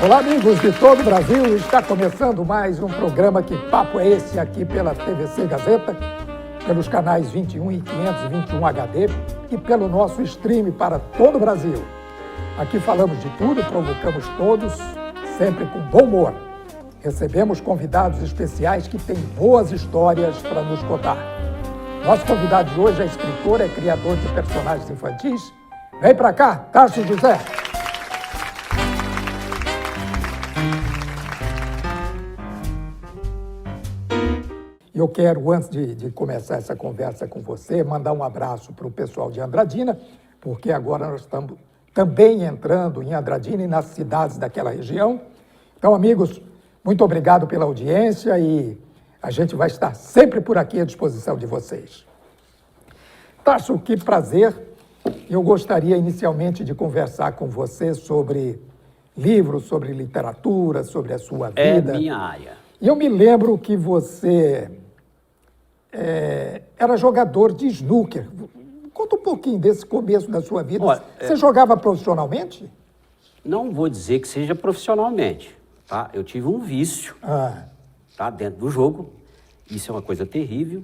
Olá, amigos de todo o Brasil. Está começando mais um programa Que Papo é Esse? Aqui pela TVC Gazeta, pelos canais 21 e 521 HD e pelo nosso stream para todo o Brasil. Aqui falamos de tudo, provocamos todos, sempre com bom humor. Recebemos convidados especiais que têm boas histórias para nos contar. Nosso convidado de hoje é escritor, é criador de personagens infantis. Vem para cá, Tarso José. Eu quero, antes de começar essa conversa com você, mandar um abraço para o pessoal de Andradina, porque agora nós estamos também entrando em Andradina e nas cidades daquela região. Então, amigos, muito obrigado pela audiência e a gente vai estar sempre por aqui à disposição de vocês. Tarso, que prazer. Eu gostaria inicialmente de conversar com você sobre livros, sobre literatura, sobre a sua vida. É minha área. E eu me lembro que você era jogador de snooker. Conta um pouquinho desse começo da sua vida. Olha, você jogava profissionalmente? Não vou dizer que seja profissionalmente, tá? Eu tive um vício, tá, dentro do jogo. Isso é uma coisa terrível.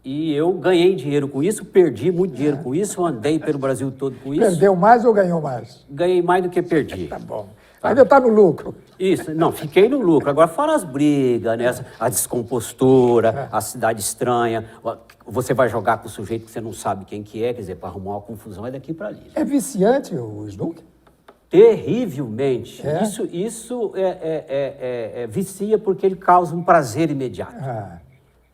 E eu ganhei dinheiro com isso, perdi muito dinheiro com isso, andei pelo Brasil todo com isso. Perdeu mais ou ganhou mais? Ganhei mais do que perdi. Tá bom. Ainda está no lucro. Isso, não, fiquei no lucro. Agora, fora as brigas, né? A descompostura, a cidade estranha. Você vai jogar com o sujeito que você não sabe quem que é, quer dizer, para arrumar uma confusão é daqui para ali. É viciante o snooker? Terrivelmente. É? Isso vicia porque ele causa um prazer imediato.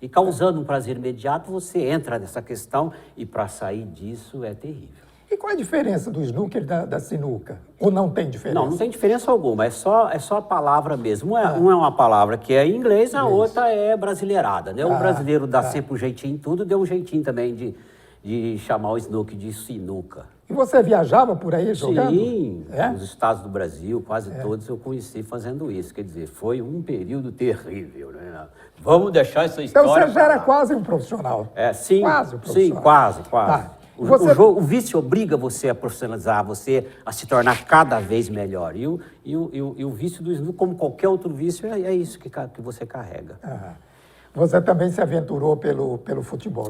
E causando um prazer imediato, você entra nessa questão e para sair disso é terrível. E qual é a diferença do snooker e da sinuca? Ou não tem diferença? Não tem diferença alguma, é só a palavra mesmo. Uma é uma palavra que é em inglês, a outra é brasileirada, né? O brasileiro dá sempre um jeitinho em tudo, deu um jeitinho também de chamar o snooker de sinuca. E você viajava por aí jogando? Sim, nos estados do Brasil, quase todos eu conheci fazendo isso. Quer dizer, foi um período terrível, né? Vamos deixar essa história. Então você já era quase um profissional. Sim, quase um profissional. Sim, quase. Tá. O vício obriga você a profissionalizar, você a se tornar cada vez melhor. E o vício do snooker, como qualquer outro vício, é isso que você carrega. Você também se aventurou pelo futebol.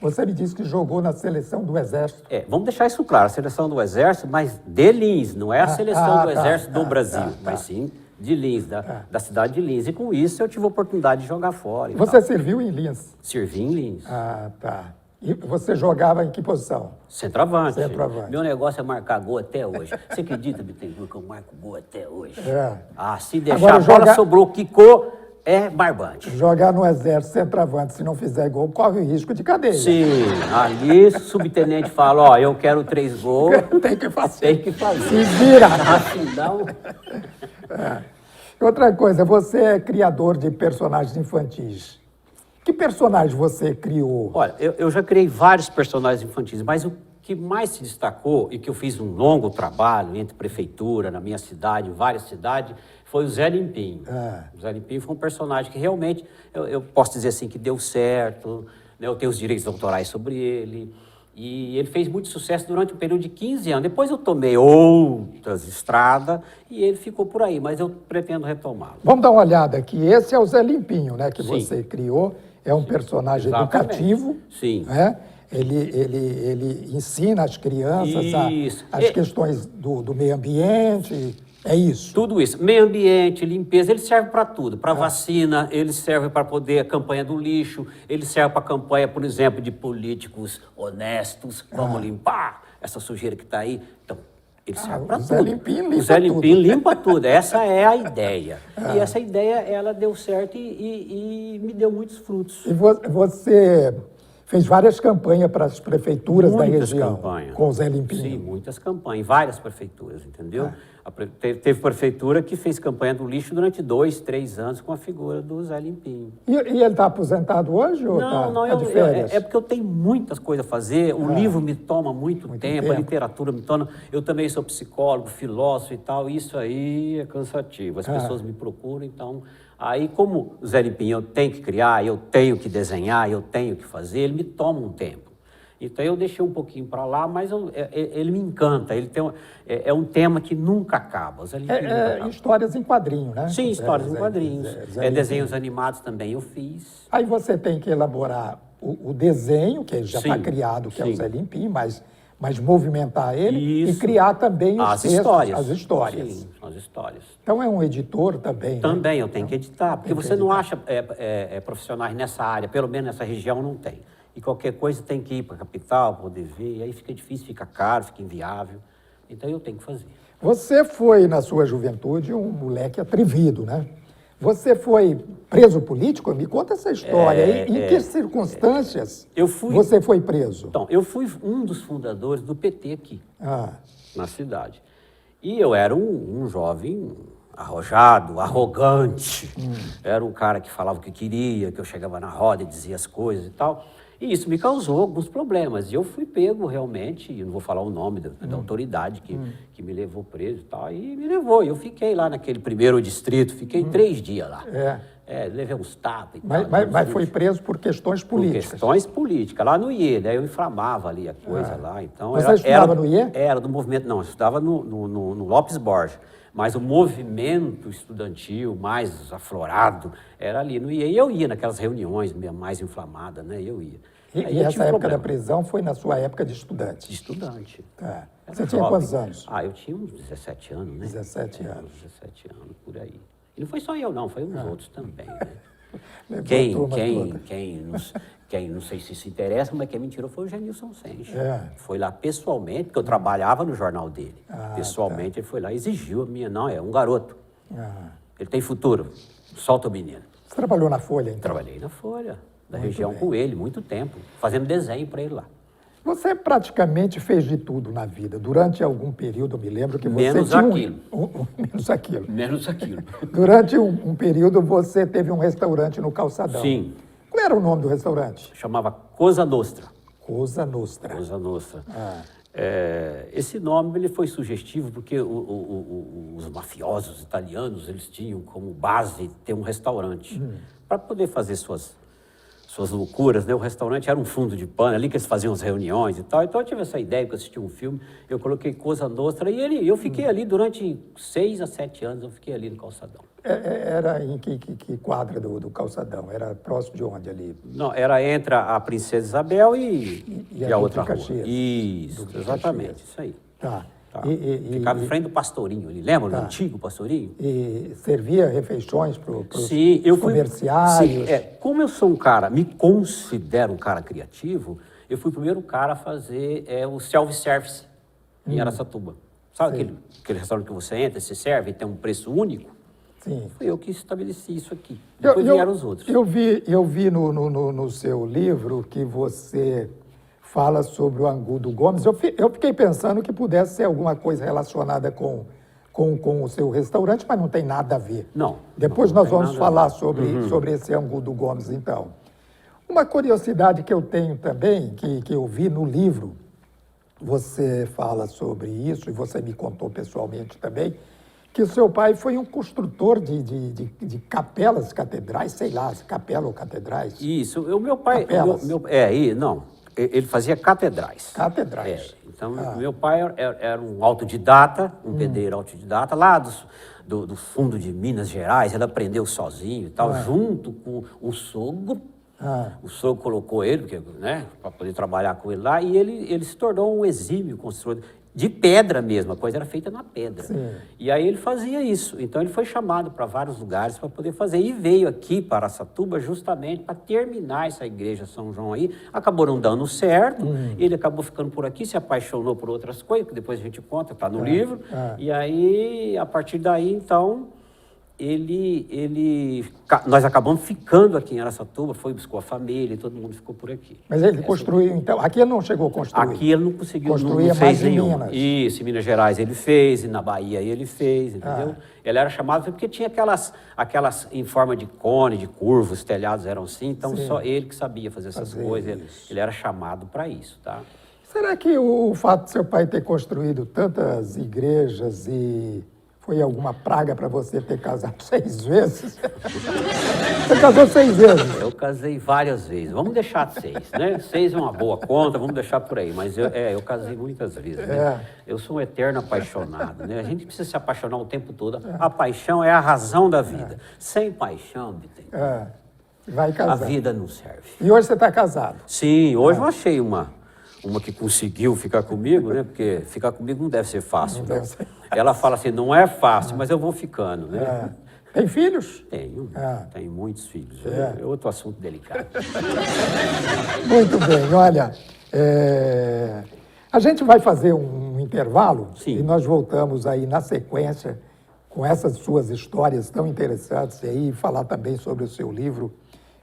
Você me disse que jogou na seleção do Exército. Vamos deixar isso claro, a seleção do Exército, mas de Lins, não é a seleção do Exército do Brasil, mas sim de Lins, da cidade de Lins. E com isso eu tive a oportunidade de jogar fora. Você serviu em Lins? Servi em Lins. Tá. E você jogava em que posição? Centroavante. Centroavante. Meu negócio é marcar gol até hoje. Você acredita, Bittencourt, que eu marco gol até hoje? Se deixar agora, a bola sobrou, quicou, é barbante. Jogar no Exército, centroavante, se não fizer gol, corre o risco de cadeia. Sim, ali o subtenente fala, eu quero 3 gols. Tem que fazer. Tem que fazer. Se vira. Assim, não. Outra coisa, você é criador de personagens infantis. Que personagem você criou? Olha, eu já criei vários personagens infantis, mas o que mais se destacou e que eu fiz um longo trabalho entre prefeitura, na minha cidade, em várias cidades, foi o Zé Limpinho. O Zé Limpinho foi um personagem que realmente, eu posso dizer assim, que deu certo, né? Eu tenho os direitos autorais sobre ele. E ele fez muito sucesso durante um período de 15 anos. Depois eu tomei outras estradas e ele ficou por aí, mas eu pretendo retomá-lo. Vamos dar uma olhada aqui. Esse é o Zé Limpinho, né, que Sim. você criou. É um personagem educativo. Sim. Né? Ele ensina as crianças as questões do meio ambiente. É isso. Tudo isso. Meio ambiente, limpeza, ele serve para tudo. Para vacina, ele serve para poder a campanha do lixo, ele serve para a campanha, por exemplo, de políticos honestos. Vamos limpar essa sujeira que está aí. Então, ele serve para tudo. O Zé Limpinho limpa tudo. Essa é a ideia. E essa ideia, ela deu certo e me deu muitos frutos. E você fez várias campanhas para as prefeituras da região. Campanhas. Com o Zé Limpinho. Sim, muitas campanhas, várias prefeituras, entendeu? Teve prefeitura que fez campanha do lixo durante 2, 3 anos com a figura do Zé Limpinho. E ele está aposentado hoje ou Não, de férias? é porque eu tenho muitas coisas a fazer, o livro me toma muito tempo, a literatura me toma... Eu também sou psicólogo, filósofo e tal, isso aí é cansativo. As pessoas me procuram, então... Aí, como o Zé Limpinho eu tenho que criar, eu tenho que desenhar, eu tenho que fazer, ele me toma um tempo. Então eu deixei um pouquinho para lá, mas ele me encanta. Ele tem é um tema que nunca acaba. Os Zé Limpim nunca acaba. Histórias em quadrinho, né? Sim, histórias em quadrinhos. Zé Desenhos animados também eu fiz. Aí você tem que elaborar o desenho, que já está Sim, criado, que é o sim. Zé Limpim, mas movimentar ele e Isso. criar também os As textos, histórias. as histórias. Sim, as histórias. Então é um editor também, né? Também eu tenho que editar, porque Tem que você não editar. acha profissionais nessa área, pelo menos nessa região não tem. E qualquer coisa tem que ir para a capital, poder ver, e aí fica difícil, fica caro, fica inviável. Então eu tenho que fazer. Você foi, na sua juventude, um moleque atrevido, né? Você foi preso político? Me conta essa história aí. Em que circunstâncias você foi preso? Então, eu fui um dos fundadores do PT aqui, na cidade. E eu era um jovem arrojado, arrogante. Era um cara que falava o que queria, que eu chegava na roda e dizia as coisas e tal. E isso me causou alguns problemas. E eu fui pego realmente, e não vou falar o nome da autoridade que me levou preso e tal, e me levou. E eu fiquei lá naquele primeiro distrito, fiquei 3 dias lá. Levei uns tapas e tal. Mas foi preso por questões políticas? Por questões políticas, lá no IE, daí eu inflamava ali a coisa lá. Então, você estudava no IE? Era do movimento, não, eu estudava no Lopes Borges. Mas o movimento estudantil mais aflorado era ali no IE. E eu ia naquelas reuniões mais inflamadas, né? Eu ia. E essa época da prisão foi na sua época de estudante? De estudante. Tá. Você tinha quantos anos? Eu tinha uns 17 anos, né? 17 anos. Uns 17 anos, por aí. E não foi só eu, não, foi uns outros também, né? Quem não sei se se interessa, mas quem me tirou foi o Genilson Sencha. Foi lá pessoalmente, porque eu trabalhava no jornal dele. Pessoalmente, ele foi lá e exigiu a minha, não, é um garoto. Ele tem futuro, solta o menino. Você trabalhou na Folha, então? Trabalhei na Folha, da região com ele, muito tempo, fazendo desenho para ele lá. Você praticamente fez de tudo na vida. Durante algum período, eu me lembro que você Menos tinha aquilo. Menos aquilo. Menos aquilo. Durante um período, você teve um restaurante no Calçadão. Sim. Qual era o nome do restaurante? Chamava Cosa Nostra. Cosa Nostra. Cosa Nostra. Esse nome ele foi sugestivo porque os mafiosos italianos eles tinham como base ter um restaurante para poder fazer suas loucuras, né? O restaurante era um fundo de pano, ali que eles faziam as reuniões e tal. Então eu tive essa ideia, porque eu assisti um filme, eu coloquei Cosa Nostra e eu fiquei ali durante 6 a 7 anos, eu fiquei ali no Calçadão. Era em que quadra do Calçadão? Era próximo de onde ali? Não, era entre a Princesa Isabel e a outra rua. Caxias. Isso, exatamente, isso aí. Tá. Ficava em frente do Pastorinho ali, lembra do antigo Pastorinho? E servia refeições para os Sim, comerciários? como eu sou um cara, me considero um cara criativo, eu fui o primeiro cara a fazer o self-service em Araçatuba. Sabe aquele restaurante que você entra, você serve e tem um preço único? Sim. Fui eu que estabeleci isso aqui. Depois vieram os outros. Eu vi no seu livro que você fala sobre o Angu do Gomes. Eu fiquei pensando que pudesse ser alguma coisa relacionada com o seu restaurante, mas não tem nada a ver. Não. Depois nós vamos falar sobre esse Angu do Gomes, então. Uma curiosidade que eu tenho também, que eu vi no livro, você fala sobre isso, e você me contou pessoalmente também, que o seu pai foi um construtor de capelas, catedrais, sei lá, capela ou catedrais. Isso, o meu pai... Ele fazia catedrais. Catedrais. Então, meu pai era um autodidata, um pedreiro autodidata, lá do fundo de Minas Gerais, ele aprendeu sozinho e tal, junto com o sogro. O sogro colocou ele, né, para poder trabalhar com ele lá, e ele se tornou um exímio construtor de pedra mesmo, a coisa era feita na pedra. Sim. E aí ele fazia isso. Então ele foi chamado para vários lugares para poder fazer. E veio aqui para Araçatuba justamente para terminar essa igreja São João aí. Acabou não dando certo, ele acabou ficando por aqui, se apaixonou por outras coisas, que depois a gente conta, está no livro. E aí, a partir daí, então, nós acabamos ficando aqui em Araçatuba, buscou a família, todo mundo ficou por aqui. Mas ele construiu, então, aqui ele não chegou a construir? Aqui ele não conseguiu, construir não fez mais em nenhum. Minas. Isso, em Minas Gerais ele fez, e na Bahia ele fez, entendeu? Ele era chamado porque tinha aquelas em forma de cone, de curva, os telhados eram assim, então só ele que sabia fazer essas coisas, ele era chamado para isso, tá? Será que o fato de seu pai ter construído tantas igrejas e Foi alguma praga para você ter casado 6 vezes? Você casou 6 vezes? Eu casei várias vezes. Vamos deixar de 6, né? 6 é uma boa conta, vamos deixar por aí. Mas eu casei muitas vezes, né? Eu sou um eterno apaixonado, né? A gente precisa se apaixonar o tempo todo. A paixão é a razão da vida. Sem paixão, Bittencourt, vai casar. a vida não serve. E hoje você está casado? Sim, hoje eu achei uma que conseguiu ficar comigo, né? Porque ficar comigo não deve ser fácil, Não deve ser. Ela fala assim, não é fácil, mas eu vou ficando, né? Tem filhos? Tenho muitos filhos. É outro assunto delicado. Muito bem, olha, a gente vai fazer um intervalo. Sim. E nós voltamos aí na sequência com essas suas histórias tão interessantes aí, e falar também sobre o seu livro,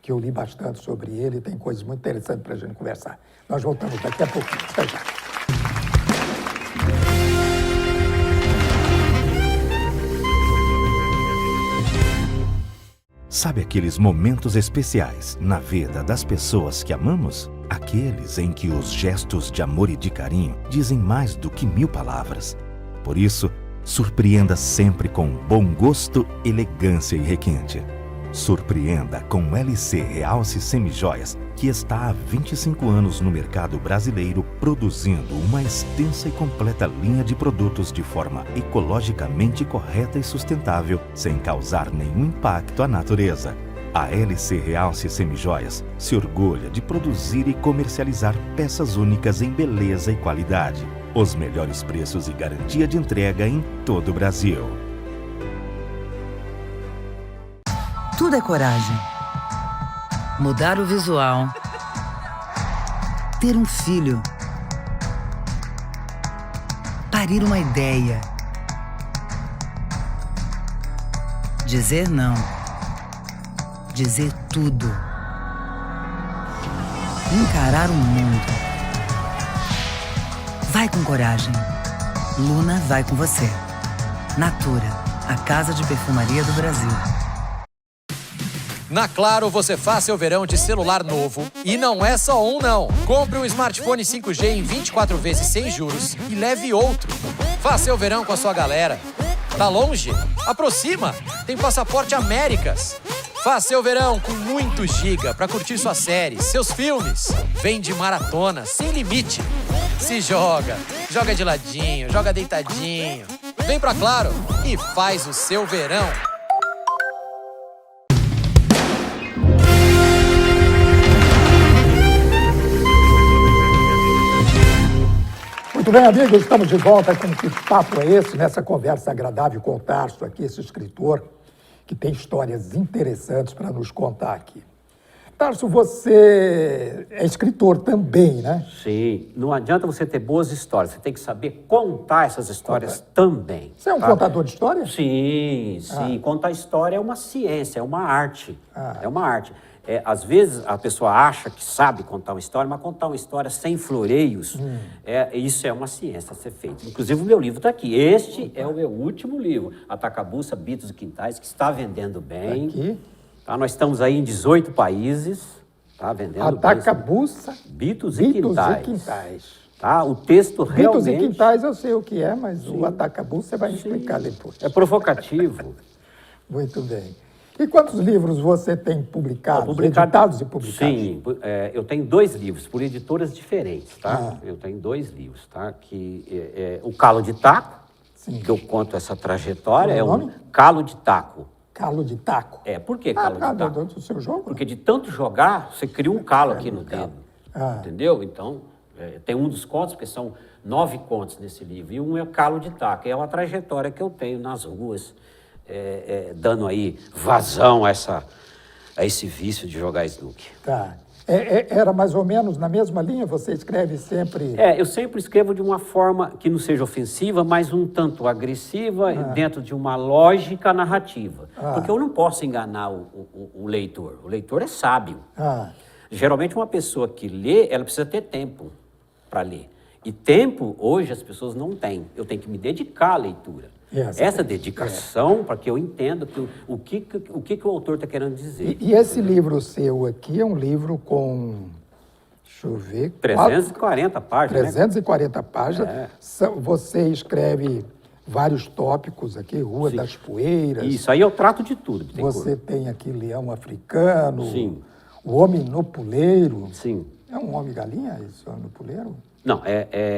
que eu li bastante sobre ele, tem coisas muito interessantes para a gente conversar. Nós voltamos daqui a pouquinho. Até já. Sabe aqueles momentos especiais na vida das pessoas que amamos? Aqueles em que os gestos de amor e de carinho dizem mais do que 1000 palavras. Por isso, surpreenda sempre com bom gosto, elegância e requinte. Surpreenda com LC Realce Semijoias, que está há 25 anos no mercado brasileiro produzindo uma extensa e completa linha de produtos de forma ecologicamente correta e sustentável, sem causar nenhum impacto à natureza. A LC Realce Semijoias se orgulha de produzir e comercializar peças únicas em beleza e qualidade. Os melhores preços e garantia de entrega em todo o Brasil. Tudo é coragem. Mudar o visual. Ter um filho. Parir uma ideia. Dizer não. Dizer tudo. Encarar o mundo. Vai com coragem. Luna vai com você. Natura, a casa de perfumaria do Brasil. Na Claro, você faz seu verão de celular novo e não é só um, não. Compre um smartphone 5G em 24 vezes sem juros e leve outro. Faça seu verão com a sua galera. Tá longe? Aproxima! Tem Passaporte Américas. Faça seu verão com muito giga para curtir suas séries, seus filmes. Vem de maratona, sem limite. Se joga, joga de ladinho, joga deitadinho. Vem pra Claro e faz o seu verão. Muito bem, amigos, estamos de volta com Que Papo é Esse? Nessa conversa agradável com o Tarso aqui, esse escritor que tem histórias interessantes para nos contar aqui. Tarso, você é escritor também, né? Sim, não adianta você ter boas histórias, você tem que saber contar essas histórias também. Você é um contador de histórias? Sim. Contar história é uma ciência, é uma arte. É uma arte. Às vezes a pessoa acha que sabe contar uma história, mas contar uma história sem floreios, isso é uma ciência a ser feita. Inclusive o meu livro está aqui. Este é o meu último livro, Atacabuça, Bitos e Quintais, que está vendendo bem. Aqui. Tá, nós estamos aí em 18 países, tá vendendo Atacabuça, bem. Bitos e Quintais. e Quintais. Tá? O texto realmente... Bitos e Quintais eu sei o que é, mas o Atacabuça você vai me explicar depois. É provocativo. Muito bem. E quantos livros você tem publicado, editados e publicados? Sim, eu tenho 2 livros, por editoras diferentes, tá? Eu tenho 2 livros, tá? Que o Calo de Taco, que eu conto essa trajetória, Qual é o nome? Calo de Taco. Calo de taco. Por que calo de taco? Do seu jogo? Porque de tanto jogar, você cria um calo aqui no dedo, entendeu? Então, tem um dos contos, porque são 9 contos nesse livro, e um é Calo de Taco, é uma trajetória que eu tenho nas ruas, dando aí vazão a esse vício de jogar snooker. Tá. Era mais ou menos na mesma linha? Você escreve sempre... Eu sempre escrevo de uma forma que não seja ofensiva, mas um tanto agressiva, dentro de uma lógica narrativa. Porque eu não posso enganar o leitor. O leitor é sábio. Geralmente uma pessoa que lê, ela precisa ter tempo para ler. E tempo, hoje, as pessoas não têm. Eu tenho que me dedicar à leitura. Essa dedicação, para que eu entenda o que o autor está querendo dizer. E esse livro seu aqui é um livro com, deixa eu ver... 340 páginas, 340 páginas. Você escreve vários tópicos aqui, Rua Sim. das Poeiras. Isso, aí eu trato de tudo. Você tem aqui Leão Africano, Sim. o Homem no Puleiro. Sim. É um homem-galinha esse Homem no Puleiro? Não,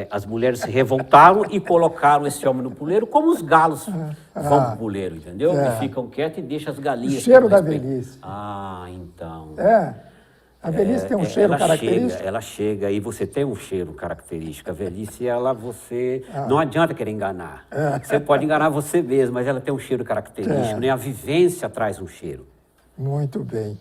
as mulheres se revoltaram e colocaram esse homem no puleiro como os galos vão pro puleiro, entendeu? É. E ficam quietos e deixam as galinhas. O cheiro com da respeito. velhice. Ah, então. A velhice tem um cheiro característico? Ela chega e você tem um cheiro característico. A velhice, você... Não adianta querer enganar. Você pode enganar você mesmo, mas ela tem um cheiro característico, né? A vivência traz um cheiro. Muito bem.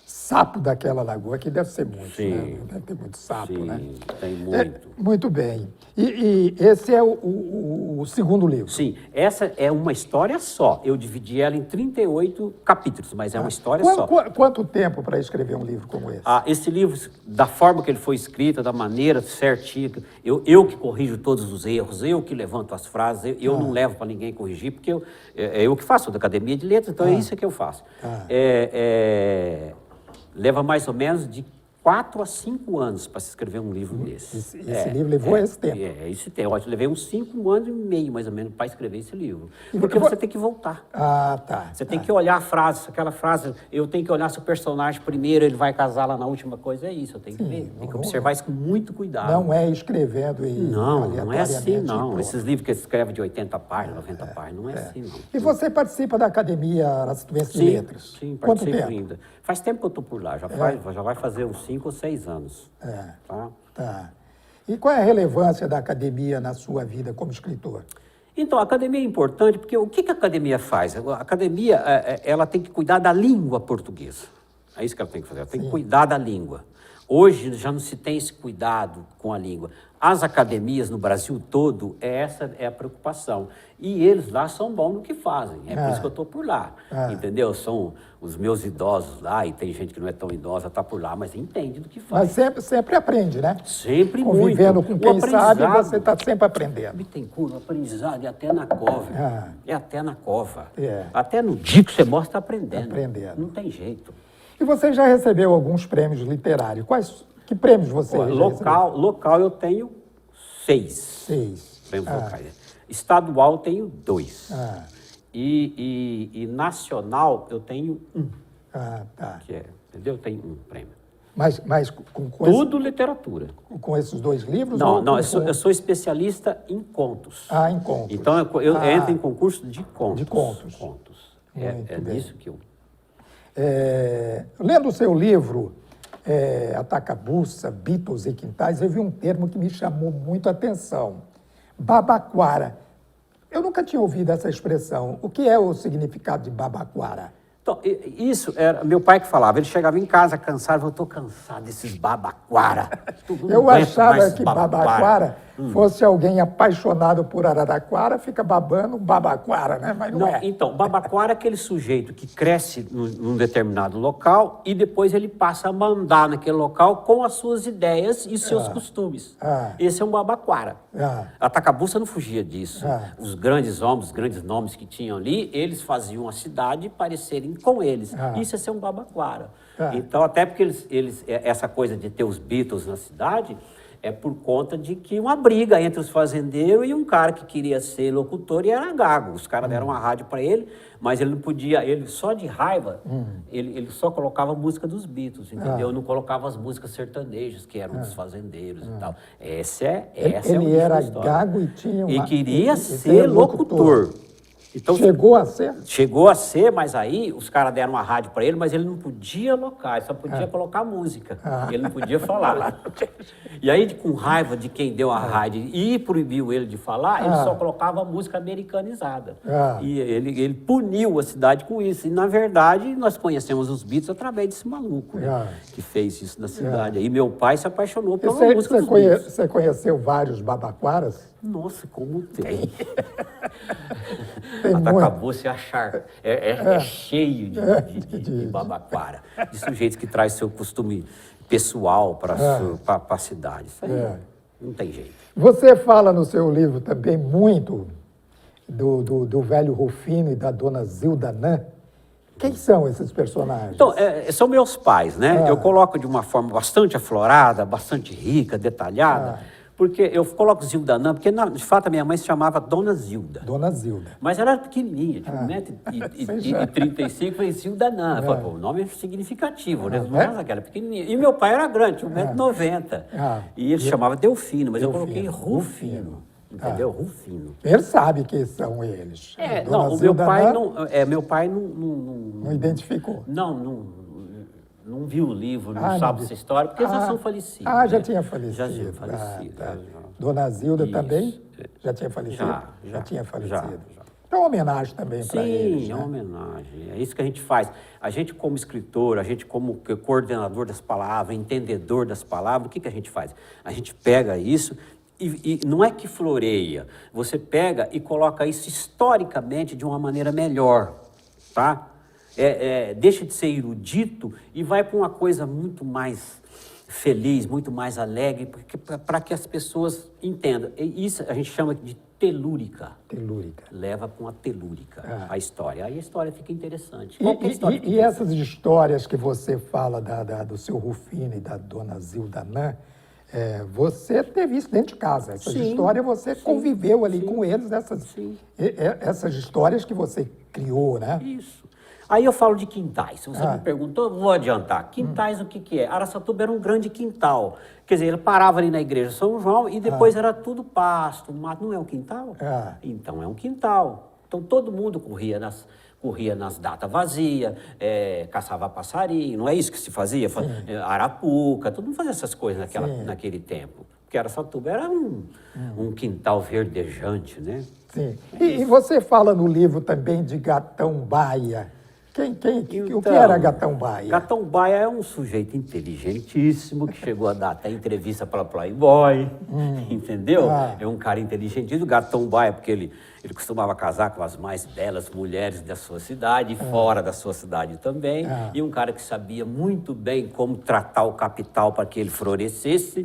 Sapo daquela lagoa, que deve ser muito, Sim. né? Deve ter muito sapo, Sim, né? tem muito. Muito bem. E esse é o segundo livro? Sim, essa é uma história só. Eu dividi ela em 38 capítulos, mas é uma história só. Quanto tempo para escrever um livro como esse? Esse livro, da forma que ele foi escrito, da maneira certinha, eu que corrijo todos os erros, eu que levanto as frases, eu não levo para ninguém corrigir, porque eu que faço, da Academia de Letras, então é isso que eu faço. Leva mais ou menos de 4 a 5 anos para se escrever um livro desse. Esse livro levou esse tempo? Esse tempo. Eu levei uns 5 anos e meio, mais ou menos, para escrever esse livro. Porque você tem que voltar. Tá. Você tem que olhar a frase, aquela frase, eu tenho que olhar se o personagem primeiro, ele vai casar lá na última coisa, é isso, eu tenho que ver. Tem que observar isso com muito cuidado. Não é escrevendo e Não é assim, não. pronto. Esses livros que ele escreve de 80 páginas, 90 páginas, não é assim, não. E você participa da Academia Araçatuense de Letras? Sim, Quanto participo tempo? ainda. Faz tempo que eu estou por lá, já vai fazer uns 5 ou 6 anos. Tá? Tá. E qual é a relevância da academia na sua vida como escritor? Então, a academia é importante porque o que a academia faz? A academia ela tem que cuidar da língua portuguesa. É isso que ela tem que fazer, ela tem que cuidar da língua. Hoje já não se tem esse cuidado com a língua. As academias no Brasil todo, essa é a preocupação. E eles lá são bons no que fazem, é por isso que eu estou por lá, entendeu? São os meus idosos lá, e tem gente que não é tão idosa, está por lá, mas entende do que faz. Mas sempre aprende, né? Sempre Convivendo muito. com quem sabe, aprendizado- você está sempre aprendendo. Bittencourt, o aprendizado é até na cova. É até na cova. É. Até no dia que você mostra, está aprendendo. Aprendendo. Não tem jeito. E você já recebeu alguns prêmios literários. Que prêmios você já recebeu? Local eu tenho 6. 6. Prêmios locais. Estadual eu tenho 2. Ah. E nacional eu tenho 1. Tá. Entendeu? Eu tenho 1 prêmio. Mas com Tudo literatura. com esses 2 livros? Não, ou não, com- eu sou especialista em contos. em contos. Então eu entro em concurso de contos. De contos. É Muito bem. nisso que eu... Lendo o seu livro, Atacabuça, Beatles e Quintais, eu vi um termo que me chamou muito a atenção. Babaquara. Eu nunca tinha ouvido essa expressão. O que é o significado de babaquara? Então, isso era meu pai que falava. Ele chegava em casa cansado, falou, estou cansado desses babaquara. Eu achava que babaquara fosse alguém apaixonado por Araraquara, fica babando babaquara, né? Mas não é. Então, babaquara é aquele sujeito que cresce num determinado local e depois ele passa a mandar naquele local com as suas ideias e seus costumes. Esse é um babaquara. A Atacabuça não fugia disso. Os grandes homens, os grandes nomes que tinham ali, eles faziam a cidade parecerem com eles. Isso é ser um babaquara. Então, até porque essa coisa de ter os Beatles na cidade é por conta de que uma briga entre os fazendeiros e um cara que queria ser locutor e era gago. Os caras deram uma rádio para ele, mas ele não podia, ele só de raiva, ele só colocava música dos Beatles, entendeu? Não colocava as músicas sertanejas, que eram dos fazendeiros e tal. Essa é Ele era gago e tinha E queria e ser locutor. Então, chegou a ser? Chegou a ser, mas aí os caras deram uma rádio para ele, mas ele não podia locar, ele só podia colocar música. Ele não podia falar. E aí, com raiva de quem deu a rádio e proibiu ele de falar, ele só colocava música americanizada. E ele puniu a cidade com isso. E, na verdade, nós conhecemos os Beatles através desse maluco, né, que fez isso na cidade. E meu pai se apaixonou pela música dos Beatles. Você conheceu vários babaquaras? Nossa, como tem. Tem Atacabuça é cheio de babaquara, de sujeitos que trazem seu costume pessoal para a cidade. Isso aí não tem jeito. Você fala no seu livro também muito do velho Rufino e da dona Zilda Nan. Quem são esses personagens? Então, são meus pais, né? Eu coloco de uma forma bastante aflorada, bastante rica, detalhada, Porque eu coloco Zilda Nan, porque de fato a minha mãe se chamava Dona Zilda. Dona Zilda. Mas ela era pequenininha, tinha 1,35 m, falei Zilda Nan. Falei, pô, o nome é significativo, né? Nossa, aquela pequenininha. E meu pai era grande, tinha 1,90 m. E ele se chamava Delfino, mas eu coloquei Rufino. Entendeu? Rufino. Ele sabe que são eles. Não, o meu pai meu pai não identificou. Não viu o livro, não sabe essa história, porque eles já são falecidos. Já tinha falecido. Já tinha falecido. Tá. Dona Zilda também já tinha falecido? Já tinha falecido. Então, uma homenagem também para eles. Sim, é uma homenagem. É isso que a gente faz. A gente, como escritor, a gente, como coordenador das palavras, entendedor das palavras, o que a gente faz? A gente pega isso e não é que floreia. Você pega e coloca isso historicamente de uma maneira melhor, tá? Deixa de ser erudito e vai para uma coisa muito mais feliz, muito mais alegre, para que as pessoas entendam. E isso a gente chama de telúrica. Telúrica. Leva para uma telúrica a história. Aí a história fica interessante. E essas histórias que você fala do seu Rufino e da Dona Zilda Nan, você teve isso dentro de casa. Essas histórias você conviveu ali com eles, essas histórias que você criou, né? Isso. Aí eu falo de quintais. Se você me perguntou, eu vou adiantar. Quintais, o que é? Araçatuba era um grande quintal. Quer dizer, ele parava ali na igreja de São João e depois era tudo pasto, mato. Não é um quintal? Então é um quintal. Então todo mundo corria nas datas vazias, caçava passarinho. Não é isso que se fazia? Arapuca, todo mundo fazia essas coisas naquele tempo. Porque Araçatuba era um quintal verdejante, né? Sim. E você fala no livro também de Gatão Baia. O que era Gatão Baia? Gatão Baia é um sujeito inteligentíssimo que chegou a dar até entrevista para Playboy, entendeu? É um cara inteligentíssimo. Gatão Baia, porque ele costumava casar com as mais belas mulheres da sua cidade e fora da sua cidade também. E um cara que sabia muito bem como tratar o capital para que ele florescesse,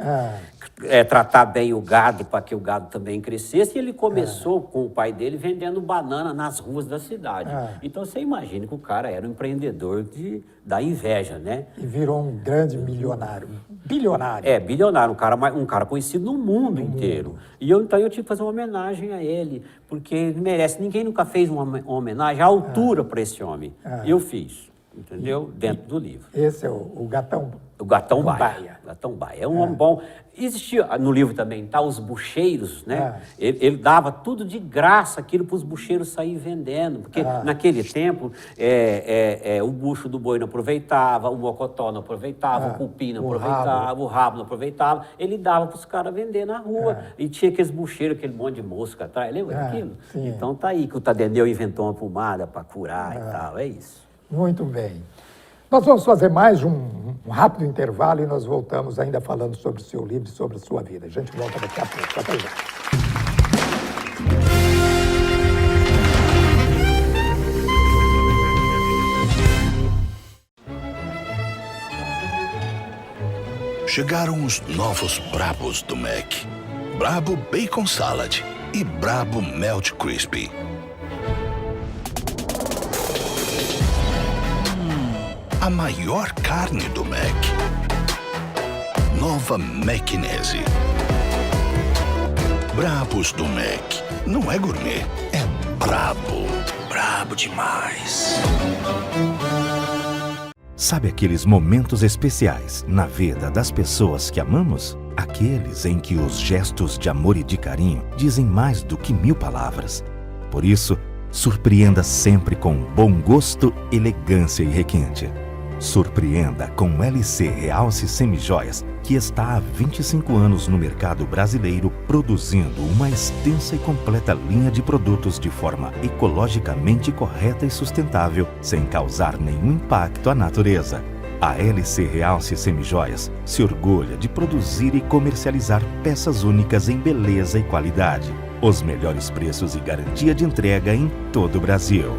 tratar bem o gado para que o gado também crescesse. E ele começou com o pai dele vendendo banana nas ruas da cidade. Então você imagina que o cara era um empreendedor da inveja, né? E virou um grande milionário. Bilionário. Bilionário. Um cara conhecido no mundo inteiro. E então eu tive que fazer uma homenagem a ele, porque ele merece. Ninguém nunca fez uma homenagem à altura para esse homem. Eu fiz, entendeu? Dentro do livro. Esse é o Gatão. O Gatão Baia. Gatão Baia. É um homem bom. Existia, no livro também, os bucheiros, né? Ele dava tudo de graça, aquilo para os bucheiros saírem vendendo. Porque naquele tempo, o bucho do boi não aproveitava, o mocotó não aproveitava, o cupim não aproveitava, o rabo não aproveitava. Ele dava para os caras vender na rua. E tinha aqueles bucheiros, aquele monte de mosca atrás. Lembra daquilo? Sim. Então tá aí que o Tadendeu inventou uma pomada para curar e tal. É isso. Muito bem. Nós vamos fazer mais um rápido intervalo e nós voltamos ainda falando sobre o seu livro e sobre a sua vida. A gente volta daqui a pouco. Até já. Chegaram os novos Brabos do Mac. Brabo Bacon Salad e Brabo Melt Crispy. A maior carne do Mac. Nova Macinese. Brabos do Mac. Não é gourmet, é brabo. Brabo demais. Sabe aqueles momentos especiais na vida das pessoas que amamos? Aqueles em que os gestos de amor e de carinho dizem mais do que 1000 palavras. Por isso, surpreenda sempre com bom gosto, elegância e requinte. Surpreenda com LC Realce Semijoias, que está há 25 anos no mercado brasileiro produzindo uma extensa e completa linha de produtos de forma ecologicamente correta e sustentável, sem causar nenhum impacto à natureza. A LC Realce Semijoias se orgulha de produzir e comercializar peças únicas em beleza e qualidade. Os melhores preços e garantia de entrega em todo o Brasil.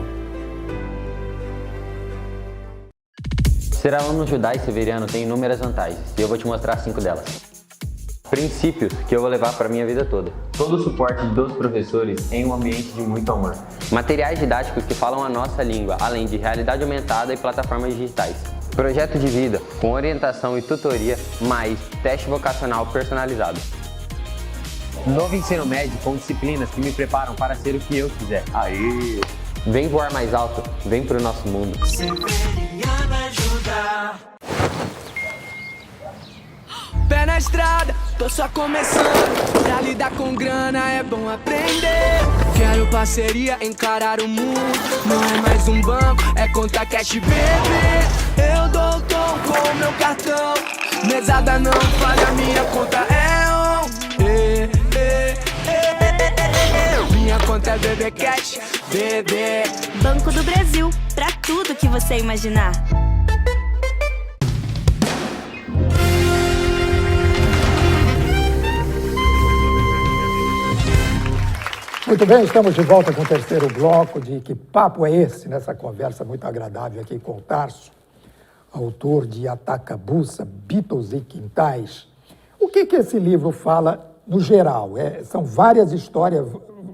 Ser aluno judaico e severiano tem inúmeras vantagens e eu vou te mostrar 5 delas. Princípios que eu vou levar para a minha vida toda. Todo o suporte dos professores em um ambiente de muito amor. Materiais didáticos que falam a nossa língua, além de realidade aumentada e plataformas digitais. Projeto de vida com orientação e tutoria, mais teste vocacional personalizado. Novo ensino médio com disciplinas que me preparam para ser o que eu quiser. Aí! Vem voar mais alto, vem pro nosso mundo. Severiana ajuda. Pé na estrada, tô só começando. Pra lidar com grana é bom aprender. Quero parceria, encarar o mundo. Não é mais um banco, é conta cash, bebê. Eu dou o tom com o meu cartão. Mesada não paga, minha conta é on. Minha conta é bebê cash, bebê. Banco do Brasil, pra tudo que você imaginar. Muito bem, estamos de volta com o terceiro bloco de Que Papo é Esse? Nessa conversa muito agradável aqui com o Tarso, autor de Atacabuça, Beatles e Quintais. O que esse livro fala no geral? São várias histórias,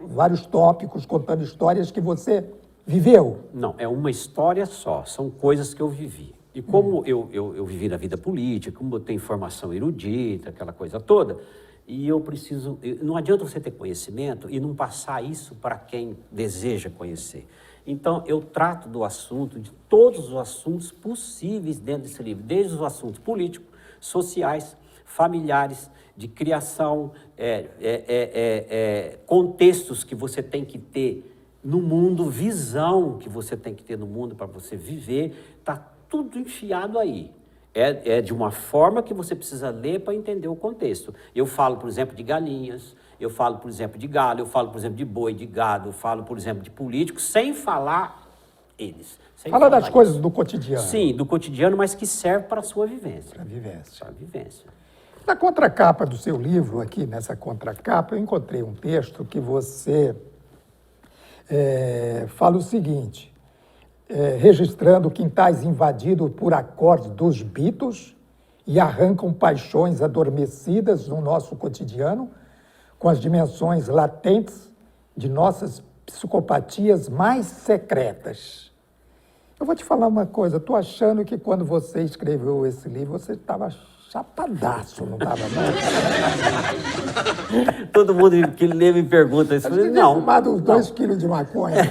vários tópicos contando histórias que você viveu. Não, é uma história só, são coisas que eu vivi. E como eu vivi na vida política, como eu tenho formação erudita, aquela coisa toda, e eu preciso... Não adianta você ter conhecimento e não passar isso para quem deseja conhecer. Então, eu trato do assunto, de todos os assuntos possíveis dentro desse livro, desde os assuntos políticos, sociais, familiares, de criação, contextos que você tem que ter no mundo, visão que você tem que ter no mundo para você viver, está tudo enfiado aí. É de uma forma que você precisa ler para entender o contexto. Eu falo, por exemplo, de galinhas, eu falo, por exemplo, de galo, eu falo, por exemplo, de boi, de gado, eu falo, por exemplo, de políticos, sem falar eles. Fala das coisas do cotidiano. Sim, do cotidiano, mas que serve para a sua vivência. Para a vivência. Para a vivência. Na contracapa do seu livro, aqui nessa contracapa, eu encontrei um texto que você fala o seguinte... registrando quintais invadidos por acordes dos Beatles e arrancam paixões adormecidas no nosso cotidiano com as dimensões latentes de nossas psicopatias mais secretas. Eu vou te falar uma coisa, estou achando que quando você escreveu esse livro, você estava chapadaço, não estava, não? Todo mundo que lê me pergunta isso. Não, fumado 2 quilos de maconha.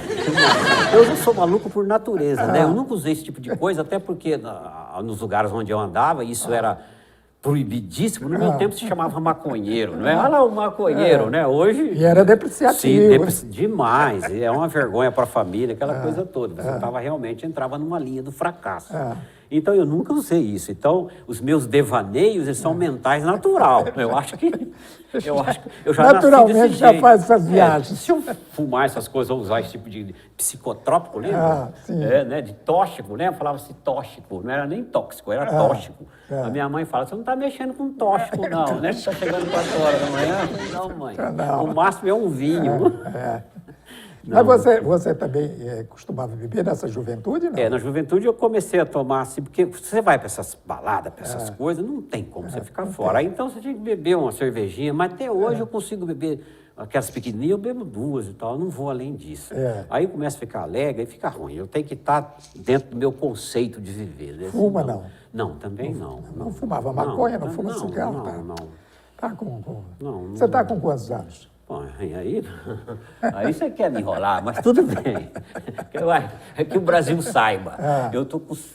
Eu já sou maluco por natureza, né? Eu nunca usei esse tipo de coisa, até porque nos lugares onde eu andava, isso era proibidíssimo. No meu tempo se chamava maconheiro, não é? Olha lá o maconheiro, né? Hoje... E era depreciativo. Sim, demais. É uma vergonha para a família, aquela coisa toda. Você entrava numa linha do fracasso. Então, eu nunca usei isso. Então, os meus devaneios, eles são mentais natural. Eu acho que eu já naturalmente nasci desse já jeito. faz essas viagens. Se eu fumar essas coisas, ou usar esse tipo de psicotrópico, lembra? Sim. Né? De tóxico, né? Falava-se tóxico, não era nem tóxico, era tóxico. A minha mãe fala, você não está mexendo com tóxico, não, né? Você está chegando 4 horas da manhã? Eu falei, não, mãe. Não. O máximo é um vinho. Mas você também costumava beber nessa juventude, não? Na juventude eu comecei a tomar assim, porque você vai para essas baladas, para essas coisas, não tem como você ficar fora. Aí, então você tinha que beber uma cervejinha, mas até hoje eu consigo beber aquelas pequenininhas, eu bebo 2 e tal, eu não vou além disso. Aí começa a ficar alegre, aí fica ruim. Eu tenho que estar dentro do meu conceito de viver. Né? Fuma, não? Não, também não. Não fumava maconha, não fuma cigarro? Não. Você está com quantos anos? Bom, aí você quer me enrolar, mas tudo bem. É que o Brasil saiba.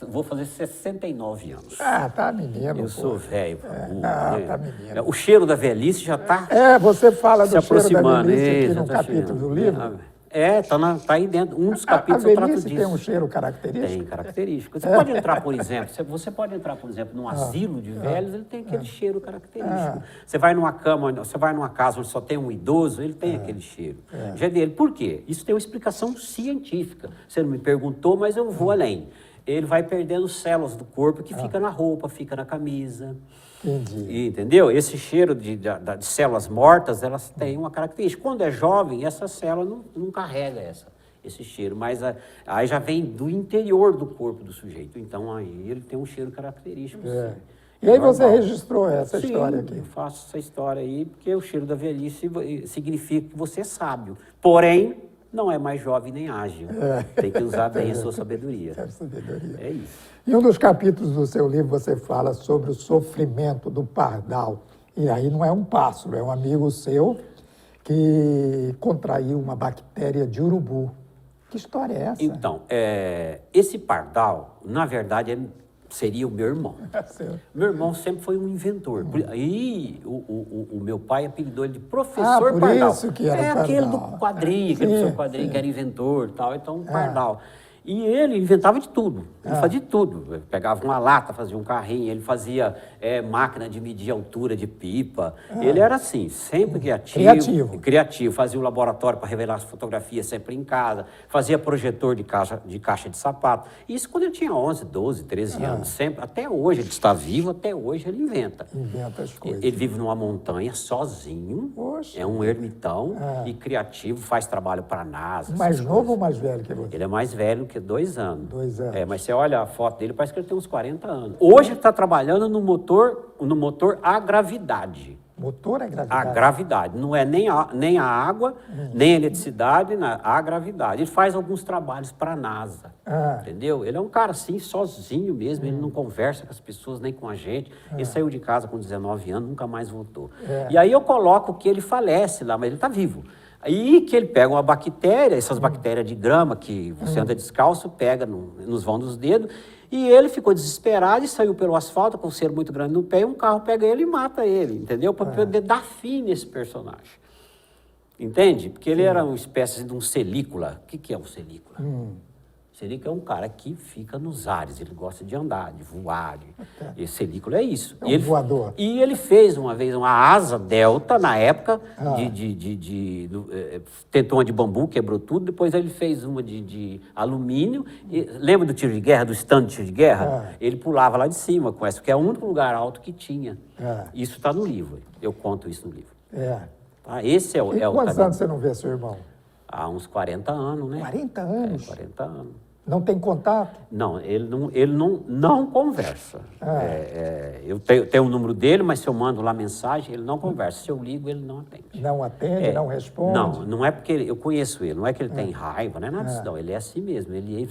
Vou fazer 69 anos. Tá menino. Eu sou velho. Tá menino. O cheiro da velhice já está você fala do cheiro da velhice aqui no tá capítulo do livro. Tá aí dentro. Um dos capítulos eu trato disso. Tem um cheiro característico? Tem característico. Você pode entrar, por exemplo, num asilo de velhos, ele tem aquele cheiro característico. Você vai numa casa onde só tem um idoso, ele tem aquele cheiro. Já é dele. Por quê? Isso tem uma explicação científica. Você não me perguntou, mas eu vou além. Ele vai perdendo células do corpo que fica na roupa, fica na camisa. Entendi. Entendeu? Esse cheiro de células mortas, elas têm uma característica. Quando é jovem, essa célula não carrega esse cheiro, mas aí já vem do interior do corpo do sujeito. Então, aí ele tem um cheiro característico. E aí você registrou essa história aqui? Eu faço essa história aí, porque o cheiro da velhice significa que você é sábio. Porém, não é mais jovem nem ágil. Tem que usar bem a sua sabedoria. É isso. Em um dos capítulos do seu livro, você fala sobre o sofrimento do pardal. E aí não é um pássaro, é um amigo seu que contraiu uma bactéria de urubu. Que história é essa? Então, esse pardal, na verdade, seria o meu irmão. Meu irmão sempre foi um inventor. E o meu pai apelidou ele de professor por pardal. Isso que era o aquele pardal. do quadrinho, aquele professor quadrinho que era inventor e tal, então pardal. E ele inventava de tudo, ele fazia de tudo. Ele pegava uma lata, fazia um carrinho, ele fazia máquina de medir altura de pipa. Ele era assim, sempre criativo. Fazia um laboratório para revelar as fotografias sempre em casa, fazia projetor de caixa de sapato. Isso quando ele tinha 11, 12, 13 anos, sempre. Até hoje, ele está vivo, até hoje ele inventa. Inventa as coisas. Ele vive numa montanha sozinho, é um ermitão e criativo, faz trabalho para a NASA. Mais novo ou mais velho que você? Ele é mais velho que 2 anos. 2 anos. Mas você olha a foto dele, parece que ele tem uns 40 anos. Hoje ele está trabalhando no motor a gravidade. Motor a gravidade? A gravidade. Não é nem a água, nem a eletricidade, a gravidade. Ele faz alguns trabalhos para a NASA. Entendeu? Ele é um cara assim, sozinho mesmo. Ele não conversa com as pessoas, nem com a gente. Ele saiu de casa com 19 anos, nunca mais voltou. E aí eu coloco que ele falece lá, mas ele está vivo. Aí que ele pega uma bactéria, essas bactérias de grama que você anda descalço, pega nos vão dos dedos, e ele ficou desesperado e saiu pelo asfalto com um cero muito grande no pé, e um carro pega ele e mata ele, entendeu? Para poder dar fim nesse personagem. Entende? Porque ele era uma espécie de um celícola. O que é um celícola? Celícola é um cara que fica nos ares, ele gosta de andar, de voar. E celícola é isso. É um voador. E ele fez uma vez uma asa delta, na época, tentou uma de bambu, quebrou tudo, depois ele fez uma de alumínio. Lembra do tiro de guerra, do stand de tiro de guerra? Ele pulava lá de cima com essa, porque é o único lugar alto que tinha. Isso está no livro, eu conto isso no livro. Tá? Esse é o quantos anos você não vê seu irmão? Há uns 40 anos, né? 40 anos? 40 anos. Não tem contato? Não, ele não conversa. Eu tenho o número dele, mas se eu mando lá mensagem, ele não conversa. Se eu ligo, ele não atende. Não atende, não responde? Não é porque eu conheço ele, não é que ele tem raiva, não é nada disso, não. Ele é assim mesmo, ele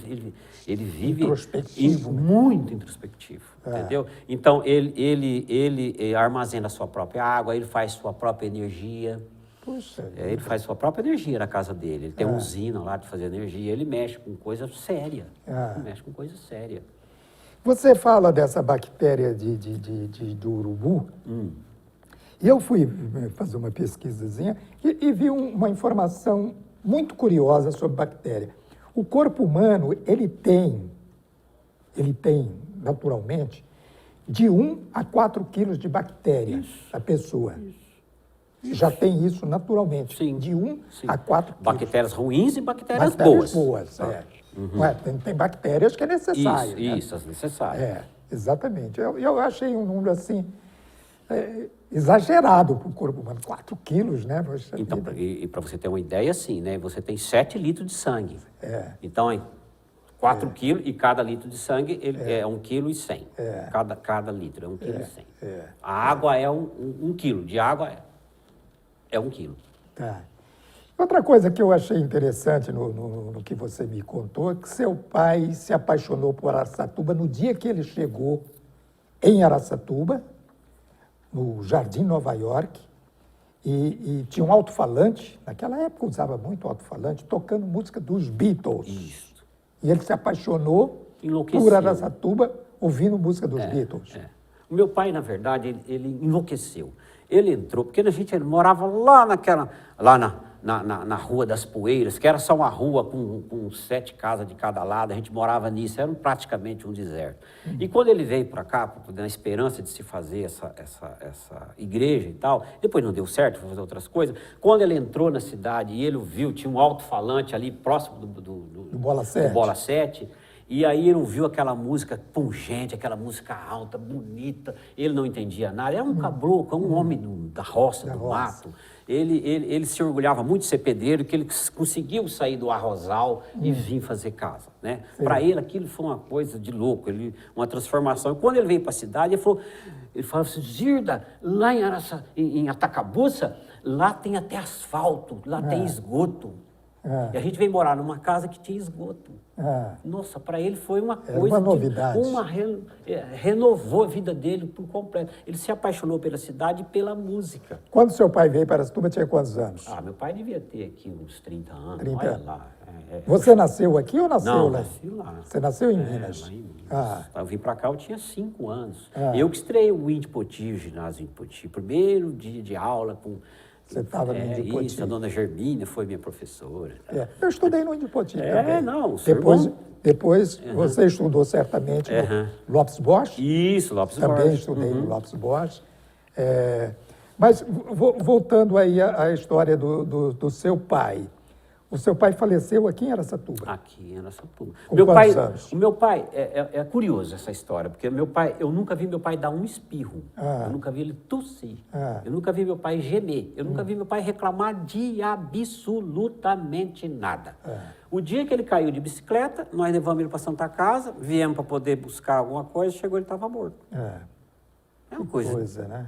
vive... Introspectivo. Muito introspectivo, entendeu? Então, ele armazena a sua própria água, ele faz sua própria energia. Puxa. Ele faz sua própria energia na casa dele. Ele tem uma usina lá de fazer energia. Ele mexe com coisa séria. Ele mexe com coisa séria. Você fala dessa bactéria do urubu. E eu fui fazer uma pesquisazinha e vi uma informação muito curiosa sobre bactéria. O corpo humano, ele tem naturalmente, de 1 a 4 quilos de bactéria a pessoa. Já tem isso naturalmente. Sim. De 1 a 4 quilos. Bactérias ruins e bactérias boas. Tem bactérias que é necessário. Isso, as necessárias. Exatamente. Eu achei um número assim exagerado para o corpo humano. 4 quilos, né? Então, e para você ter uma ideia, assim, né? Você tem 7 litros de sangue. Então, 4 quilos e cada litro de sangue é 1,1 kg. Cada litro é 1,1 kg. A água é 1 quilo. De água é 1 quilo. Tá. Outra coisa que eu achei interessante no que você me contou é que seu pai se apaixonou por Araçatuba no dia que ele chegou em Araçatuba, no Jardim Nova York, e tinha um alto-falante, naquela época usava muito alto-falante, tocando música dos Beatles. Isso. E ele se apaixonou por Araçatuba ouvindo música dos Beatles. O meu pai, na verdade, ele enlouqueceu. Ele entrou, porque a gente morava lá na Rua das Poeiras, que era só uma rua com 7 casas de cada lado, a gente morava nisso, era praticamente um deserto. E quando ele veio para cá, na esperança de se fazer essa igreja e tal, depois não deu certo, foi fazer outras coisas, quando ele entrou na cidade e ele viu, tinha um alto-falante ali próximo do Bola 7, e aí ele ouviu aquela música pungente, aquela música alta, bonita, ele não entendia nada, era um caboclo, um homem da roça, do mato. Ele se orgulhava muito de ser pedreiro, que ele conseguiu sair do arrozal e vir fazer casa, né? Para ele aquilo foi uma coisa de louco, uma transformação. E quando ele veio para a cidade, ele falou assim, Zirda, lá em Atacabuça, lá tem até asfalto, lá tem esgoto. E a gente veio morar numa casa que tinha esgoto. Nossa, para ele foi uma coisa... uma novidade. Renovou a vida dele por completo. Ele se apaixonou pela cidade e pela música. Quando seu pai veio para Aracatuba, tinha quantos anos? Meu pai devia ter aqui uns 30 anos, 30 olha anos. lá. Você nasceu aqui ou nasceu Não, lá? nasci lá. Você nasceu em Minas? Lá em Minas. Eu vim para cá, eu tinha 5 anos. Eu que estreiei o Índio Poti, o ginásio Índio Poti. Primeiro dia de aula com... Você estava no Índio Poti. Isso, a dona Germínia foi minha professora. Eu estudei no Índio Poti também. Não, Depois você estudou certamente no Lopes Bosch. Isso, Lopes Bosch. Também estudei no Lopes Bosch. Mas voltando aí à história do seu pai. O seu pai faleceu aqui em Araçatuba? Aqui em Araçatuba. Com quantos anos? O meu pai, é curioso essa história, porque eu nunca vi meu pai dar um espirro. Eu nunca vi ele tossir. Eu nunca vi meu pai gemer. Eu nunca vi meu pai reclamar de absolutamente nada. O dia que ele caiu de bicicleta, nós levamos ele para Santa Casa, viemos para poder buscar alguma coisa, chegou ele estava morto. É uma coisa, né?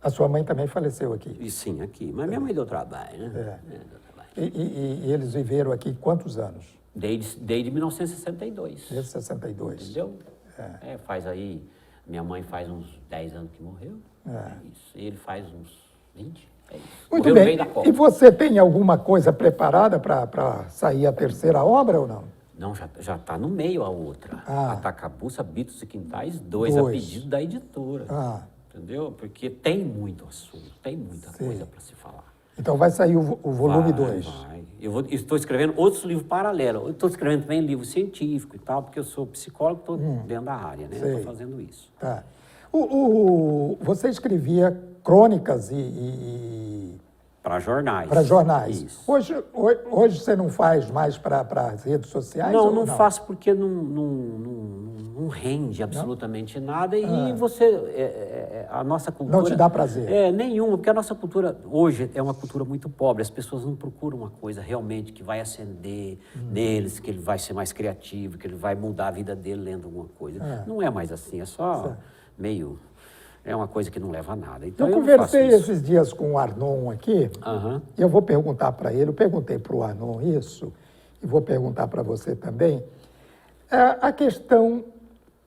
A sua mãe também faleceu aqui? E sim, aqui. Mas minha mãe deu trabalho, né? E eles viveram aqui quantos anos? Desde 1962. Desde 62. Entendeu? Faz aí... Minha mãe faz uns 10 anos que morreu. Isso. E ele faz uns 20. É isso. Muito morreu bem. No meio da Copa. E você tem alguma coisa preparada para sair a terceira obra ou não? Não, já está no meio a outra. Atacabuça, Bitos e Quintais 2, a pedido da editora. Entendeu? Porque tem muito assunto, tem muita coisa para se falar. Então vai sair o volume 2. Vai. Eu estou escrevendo outros livros paralelos. Eu estou escrevendo também livro científico e tal, porque eu sou psicólogo, estou dentro da área, né? Estou fazendo isso. Tá. Você escrevia crônicas para jornais. Para jornais. Isso. Hoje você não faz mais para as redes sociais? Não faço porque não rende absolutamente nada e você, a nossa cultura... Não te dá prazer? Nenhuma, porque a nossa cultura hoje é uma cultura muito pobre, as pessoas não procuram uma coisa realmente que vai acender neles, que ele vai ser mais criativo, que ele vai mudar a vida dele lendo alguma coisa. Não é mais assim, é só meio... É uma coisa que não leva a nada. Então, eu conversei esses dias com o Arnon aqui, e eu vou perguntar para ele, eu perguntei para o Arnon isso, e vou perguntar para você também, a questão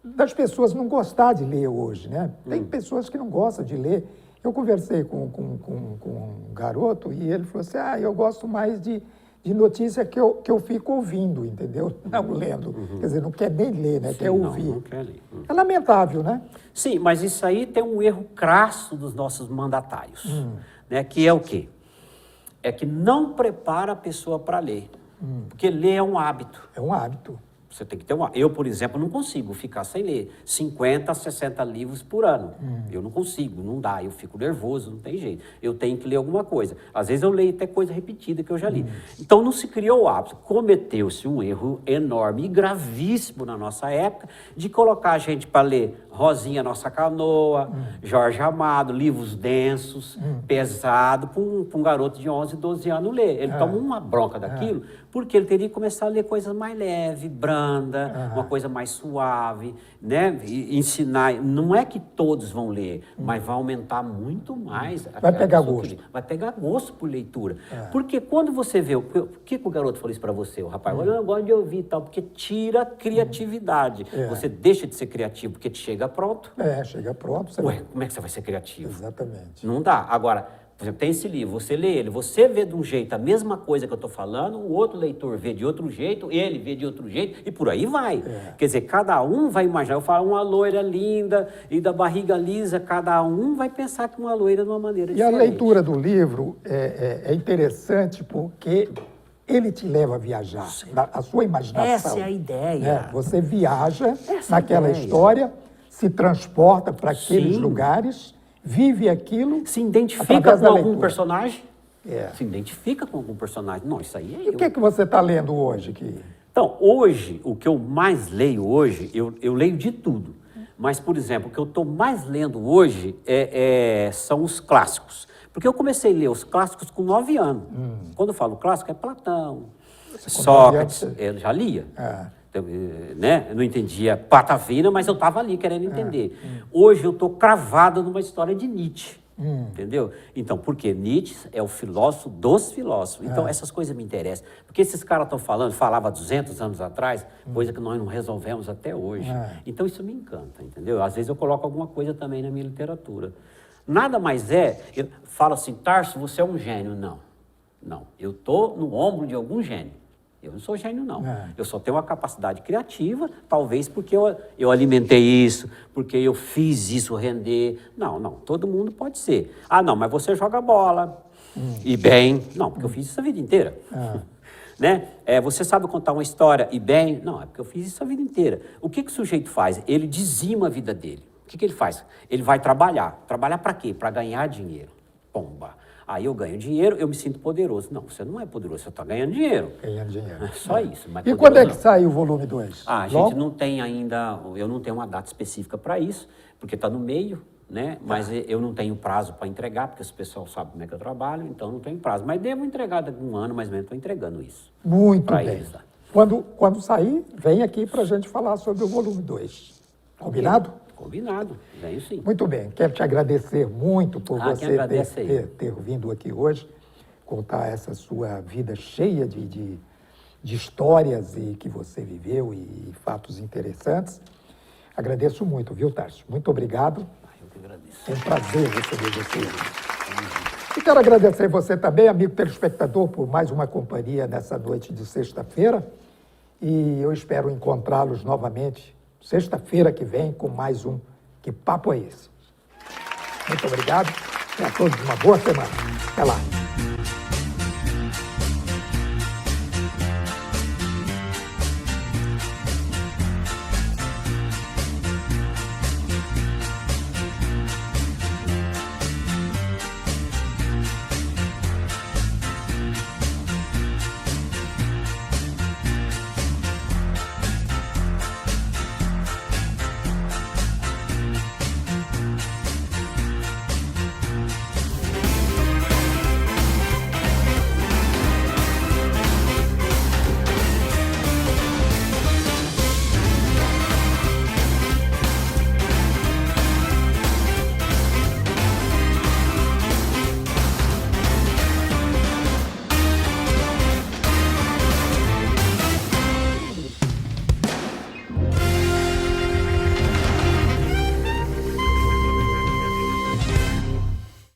das pessoas não gostar de ler hoje, né? Tem pessoas que não gostam de ler. Eu conversei com um garoto e ele falou assim, eu gosto mais de notícia que eu fico ouvindo, entendeu? Não lendo. Quer dizer, não quer nem ler, né? Quer ouvir. Não quer ler. É lamentável, né? Sim, mas isso aí tem um erro crasso dos nossos mandatários, né? Que é o quê? É que não prepara a pessoa para ler. Porque ler é um hábito. É um hábito. Você tem que ter uma... Eu, por exemplo, não consigo ficar sem ler 50 a 60 livros por ano. Eu não consigo, não dá. Eu fico nervoso, não tem jeito. Eu tenho que ler alguma coisa. Às vezes eu leio até coisa repetida que eu já li. Então não se criou o hábito. Cometeu-se um erro enorme e gravíssimo na nossa época de colocar a gente para ler Rosinha Nossa Canoa, Jorge Amado, livros densos, pesados, para um garoto de 11, 12 anos ler. Ele toma uma bronca daquilo porque ele teria que começar a ler coisas mais leves, branda, uma coisa mais suave, né? E ensinar. Não é que todos vão ler, mas vai aumentar muito mais. Vai pegar gosto. Vai pegar gosto por leitura. Porque quando você vê... Por que o garoto falou isso para você, o rapaz? Eu não gosto de ouvir e tal, porque tira a criatividade. Você deixa de ser criativo porque te chega pronto. Chega pronto. Como é que você vai ser criativo? Exatamente. Não dá. Agora, por exemplo, tem esse livro, você lê ele, você vê de um jeito a mesma coisa que eu estou falando, o outro leitor vê de outro jeito, ele vê de outro jeito, e por aí vai. Quer dizer, cada um vai imaginar, eu falo uma loira linda e da barriga lisa, cada um vai pensar que uma loira de uma maneira diferente. E a leitura do livro é interessante porque ele te leva a viajar, a sua imaginação. Essa é a ideia. Você viaja naquela história, se transporta para aqueles lugares, vive aquilo. Se identifica com algum personagem? Se identifica com algum personagem. Não, isso aí é E o que é que você está lendo hoje? Então, hoje, o que eu mais leio hoje, eu leio de tudo. Mas, por exemplo, o que eu estou mais lendo hoje são os clássicos. Porque eu comecei a ler os clássicos com 9 anos. Quando eu falo clássico, é Platão, Sócrates, eu já lia. Né? Eu não entendia patavina, mas eu estava ali querendo entender. Hoje eu estou cravado numa história de Nietzsche. Entendeu? Então, porque Nietzsche é o filósofo dos filósofos. Então, essas coisas me interessam. Porque esses caras estão falava 200 anos atrás, coisa que nós não resolvemos até hoje. Então, isso me encanta, entendeu? Às vezes eu coloco alguma coisa também na minha literatura. Nada mais eu falo assim, Tarso, você é um gênio. Não. Eu estou no ombro de algum gênio. Eu não sou gênio, não. Eu só tenho uma capacidade criativa, talvez porque eu alimentei isso, porque eu fiz isso render. Não, todo mundo pode ser. Ah, não, mas você joga bola, e bem. Não, porque eu fiz isso a vida inteira. Né? Você sabe contar uma história, e bem. Não, é porque eu fiz isso a vida inteira. O que o sujeito faz? Ele dizima a vida dele. O que ele faz? Ele vai trabalhar. Trabalhar para quê? Para ganhar dinheiro. Pomba. Aí eu ganho dinheiro, eu me sinto poderoso. Não, você não é poderoso, você está ganhando dinheiro. Ganhando dinheiro. É só isso. Mas E quando é que sai o volume 2? A gente não tem ainda, eu não tenho uma data específica para isso, porque está no meio, né? Mas eu não tenho prazo para entregar, porque o pessoal sabe como é que eu trabalho, então não tenho prazo. Mas devo entregar daqui a um ano, mais ou menos, estou entregando isso. Muito bem. Eles, tá? Quando sair, vem aqui para a gente falar sobre o volume 2. Combinado? Combinado, venho sim. Muito bem, quero te agradecer muito por você ter vindo aqui hoje, contar essa sua vida cheia de histórias e que você viveu e fatos interessantes. Agradeço muito, viu, Tarso? Muito obrigado. Eu que agradeço. É um prazer receber você. E quero agradecer você também, amigo telespectador, por mais uma companhia nessa noite de sexta-feira. E eu espero encontrá-los novamente sexta-feira que vem com mais um Que Papo é Esse? Muito obrigado e a todos uma boa semana. Até lá.